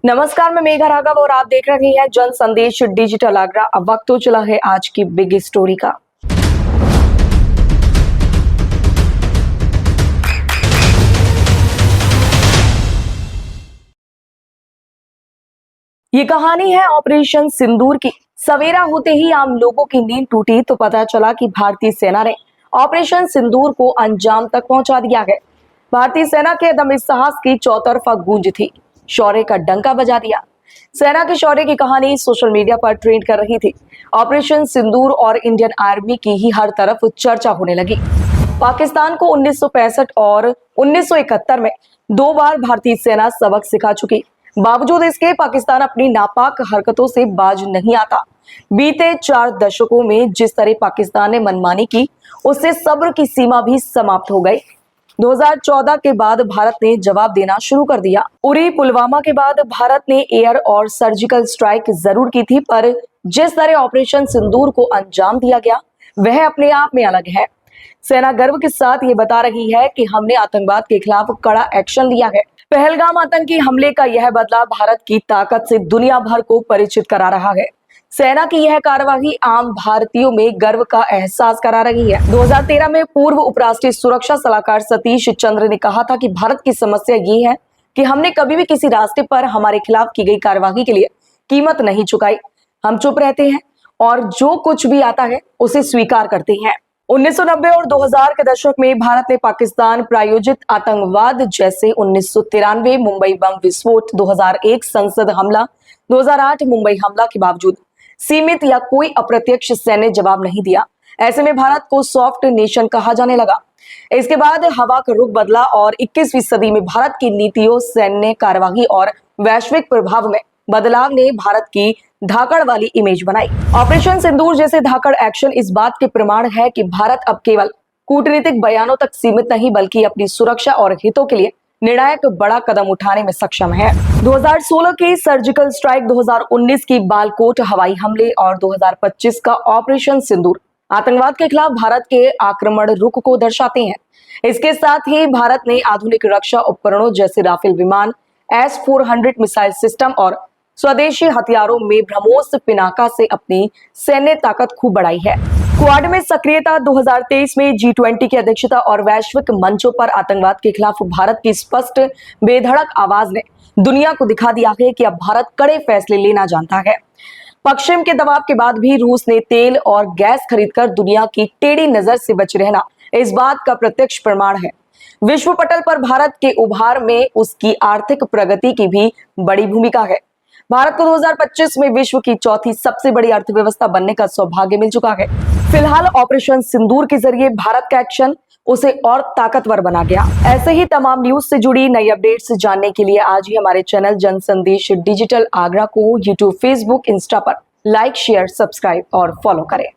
नमस्कार, मैं मेघा राघव और आप देख रहे हैं जन संदेश डिजिटल आगरा। अब वक्त तो चला है आज की बिग स्टोरी का। ये कहानी है ऑपरेशन सिंदूर की। सवेरा होते ही आम लोगों की नींद टूटी तो पता चला कि भारतीय सेना ने ऑपरेशन सिंदूर को अंजाम तक पहुंचा दिया है। भारतीय सेना के दम साहस की चौतरफा गूंज थी। शौर्य का डंका बजा दिया। सेना के शौर्य की कहानी सोशल मीडिया पर ट्रेंड कर रही थी। ऑपरेशन सिंदूर और इंडियन आर्मी की ही हर तरफ चर्चा होने लगी। पाकिस्तान को 1965 और 1971 में 2 बार भारतीय सेना सबक सिखा चुकी। बावजूद इसके पाकिस्तान अपनी नापाक हरकतों से बाज नहीं आता। बीते 4 दशकों में जिस तरह पाकिस्तान ने मनमानी की, उससे सब्र की सीमा भी समाप्त हो गई। 2014 के बाद भारत ने जवाब देना शुरू कर दिया। उरी पुलवामा के बाद भारत ने एयर और सर्जिकल स्ट्राइक जरूर की थी, पर जिस तरह ऑपरेशन सिंदूर को अंजाम दिया गया वह अपने आप में अलग है। सेना गर्व के साथ ये बता रही है कि हमने आतंकवाद के खिलाफ कड़ा एक्शन लिया है। पहलगाम आतंकी हमले का यह बदला भारत की ताकत से दुनिया भर को परिचित करा रहा है। सेना की यह कार्यवाही आम भारतीयों में गर्व का एहसास करा रही है। 2013 में पूर्व उपराष्ट्रीय सुरक्षा सलाहकार सतीश चंद्र ने कहा था कि भारत की समस्या ये है कि हमने कभी भी किसी रास्ते पर हमारे खिलाफ की गई कार्यवाही के लिए कीमत नहीं चुकाई। हम चुप रहते हैं और जो कुछ भी आता है उसे स्वीकार करते हैं। 1990 और 2000 के दशक में भारत ने पाकिस्तान प्रायोजित आतंकवाद जैसे 1993 मुंबई बम विस्फोट, 2001 संसद हमला, 2008 मुंबई हमला के बावजूद सीमित या कोई अप्रत्यक्ष सैन्य जवाब नहीं दिया। ऐसे में भारत को सॉफ्ट नेशन कहा जाने लगा। इसके बाद हवा का रुख बदला और 21वीं सदी में भारत की नीतियों, सैन्य कार्यवाही और वैश्विक प्रभाव में बदलाव ने भारत की धाकड़ वाली इमेज बनाई। ऑपरेशन सिंदूर जैसे धाकड़ एक्शन इस बात के प्रमाण है कि भारत अब केवल कूटनीतिक बयानों तक सीमित नहीं बल्कि अपनी सुरक्षा और हितों के लिए निर्णायक बड़ा कदम उठाने में सक्षम है। 2016 की सर्जिकल स्ट्राइक, 2019 की बालकोट हवाई हमले और 2025 का ऑपरेशन सिंदूर आतंकवाद के खिलाफ भारत के आक्रमण रुख को दर्शाते हैं। इसके साथ ही भारत ने आधुनिक रक्षा उपकरणों जैसे राफेल विमान, S-400 मिसाइल सिस्टम और स्वदेशी हथियारों में ब्रह्मोस पिनाका से अपनी सैन्य ताकत खूब बढ़ाई है। क्वाड में सक्रियता, 2023 में G20 की अध्यक्षता और वैश्विक मंचों पर आतंकवाद के खिलाफ भारत की स्पष्ट बेधड़क आवाज ने दुनिया को दिखा दिया है कि अब भारत कड़े फैसले लेना जानता है। पश्चिम के दबाव के बाद भी रूस ने तेल और गैस खरीदकर दुनिया की टेढ़ी नजर से बचे रहना इस बात का प्रत्यक्ष प्रमाण है। विश्व पटल पर भारत के उभार में उसकी आर्थिक प्रगति की भी बड़ी भूमिका है। भारत को 2025 में विश्व की चौथी सबसे बड़ी अर्थव्यवस्था बनने का सौभाग्य मिल चुका है। फिलहाल ऑपरेशन सिंदूर के जरिए भारत का एक्शन उसे और ताकतवर बना गया। ऐसे ही तमाम न्यूज से जुड़ी नई अपडेट्स जानने के लिए आज ही हमारे चैनल जन संदेश डिजिटल आगरा को यूट्यूब, फेसबुक, इंस्टा पर लाइक, शेयर, सब्सक्राइब और फॉलो करें।